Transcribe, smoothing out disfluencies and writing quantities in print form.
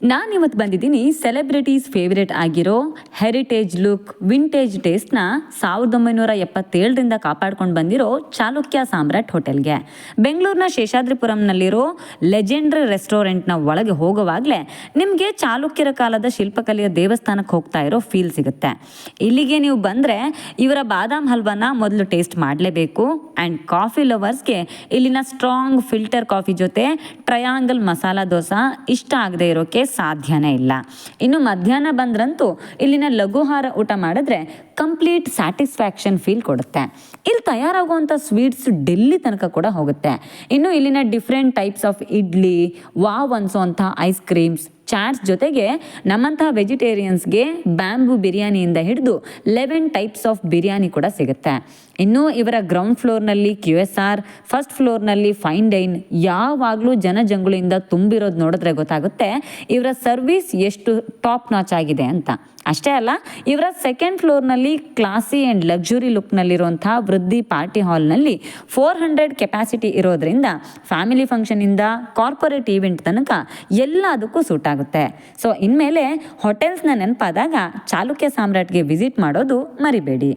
ನಾನಿವತ್ತು ಬಂದಿದ್ದೀನಿ celebrities favourite ಆಗಿರೋ ಹೆರಿಟೇಜ್ ಲುಕ್ ವಿಂಟೇಜ್ ಟೇಸ್ಟ್ನ 1977ರಿಂದ ಕಾಪಾಡ್ಕೊಂಡು ಬಂದಿರೋ ಚಾಲುಕ್ಯ ಸಾಮ್ರಾಟ್ ಹೋಟೆಲ್ಗೆ. ಬೆಂಗಳೂರಿನ ಶೇಷಾದ್ರಿಪುರಂನಲ್ಲಿರೋ ಲೆಜೆಂಡ್ರಿ ರೆಸ್ಟೋರೆಂಟ್ನ ಒಳಗೆ ಹೋಗುವಾಗಲೇ ನಿಮಗೆ ಚಾಲುಕ್ಯರ ಕಾಲದ ಶಿಲ್ಪಕಲೆಯ ದೇವಸ್ಥಾನಕ್ಕೆ ಹೋಗ್ತಾ ಇರೋ ಫೀಲ್ ಸಿಗುತ್ತೆ. ಇಲ್ಲಿಗೆ ನೀವು ಬಂದರೆ ಇವರ ಬಾದಾಮ್ ಹಲ್ವಾನ ಮೊದಲು ಟೇಸ್ಟ್ ಮಾಡಲೇಬೇಕು. ಆ್ಯಂಡ್ ಕಾಫಿ ಲವರ್ಸ್ಗೆ ಇಲ್ಲಿನ ಸ್ಟ್ರಾಂಗ್ ಫಿಲ್ಟರ್ ಕಾಫಿ ಜೊತೆ ಟ್ರಯಾಂಗಲ್ ಮಸಾಲ ದೋಸೆ ಇಷ್ಟ ಆಗದೆ ಇರೋಕ್ಕೆ ಸಾಧ್ಯನೇ ಇಲ್ಲ. ಇನ್ನು ಮಧ್ಯಾಹ್ನ ಬಂದ್ರಂತೂ ಇಲ್ಲಿನ ಲಘುಹಾರ ಊಟ ಮಾಡಿದ್ರೆ ಕಂಪ್ಲೀಟ್ ಸ್ಯಾಟಿಸ್ಫ್ಯಾಕ್ಷನ್ ಫೀಲ್ ಕೊಡುತ್ತೆ. ಇಲ್ಲಿ ತಯಾರಾಗುವಂಥ ಸ್ವೀಟ್ಸ್ ಡೆಲ್ಲಿ ತನಕ ಕೂಡ ಹೋಗುತ್ತೆ. ಇನ್ನು ಇಲ್ಲಿನ different types of idli, wow ಅನ್ಸೋವಂಥ ಐಸ್ ಕ್ರೀಮ್ಸ್, ಚಾಟ್ಸ್ ಜೊತೆಗೆ ನಮ್ಮಂತಹ ವೆಜಿಟೇರಿಯನ್ಸ್ಗೆ ಬ್ಯಾಂಬೂ ಬಿರಿಯಾನಿಯಿಂದ ಹಿಡಿದು 11 ಟೈಪ್ಸ್ ಆಫ್ ಬಿರಿಯಾನಿ ಕೂಡ ಸಿಗುತ್ತೆ. ಇನ್ನು ಇವರ ಗ್ರೌಂಡ್ ಫ್ಲೋರ್ನಲ್ಲಿ QSR, ಫಸ್ಟ್ ಫ್ಲೋರ್ನಲ್ಲಿ ಫೈನ್ ಡೈನ್ ಯಾವಾಗಲೂ ಜನಜಂಗುಳಿಯಿಂದ ತುಂಬಿರೋದು ನೋಡಿದ್ರೆ ಗೊತ್ತಾಗುತ್ತೆ ಇವರ ಸರ್ವಿಸ್ ಎಷ್ಟು ಟಾಪ್ ನಾಚ್ ಆಗಿದೆ ಅಂತ. ಅಷ್ಟೇ ಅಲ್ಲ, ಇವರ ಸೆಕೆಂಡ್ ಫ್ಲೋರ್ನಲ್ಲಿ ಕ್ಲಾಸಿ ಆ್ಯಂಡ್ ಲಕ್ಸುರಿ ಲುಕ್ನಲ್ಲಿರುವಂಥ ವೃದ್ಧಿ ಪಾರ್ಟಿ ಹಾಲ್ನಲ್ಲಿ 400 ಕೆಪಾಸಿಟಿ ಇರೋದ್ರಿಂದ ಫ್ಯಾಮಿಲಿ ಫಂಕ್ಷನಿಂದ ಕಾರ್ಪೊರೇಟ್ ಈವೆಂಟ್ ತನಕ ಎಲ್ಲದಕ್ಕೂ ಸೂಟ್ ಆಗುತ್ತೆ. ಸೊ ಇನ್ಮೇಲೆ ಹೋಟೆಲ್ಸ್ನ ನೆನಪಾದಾಗ ಚಾಲುಕ್ಯ ಸಾಮ್ರಾಟ್ಗೆ ವಿಸಿಟ್ ಮಾಡೋದು ಮರಿಬೇಡಿ.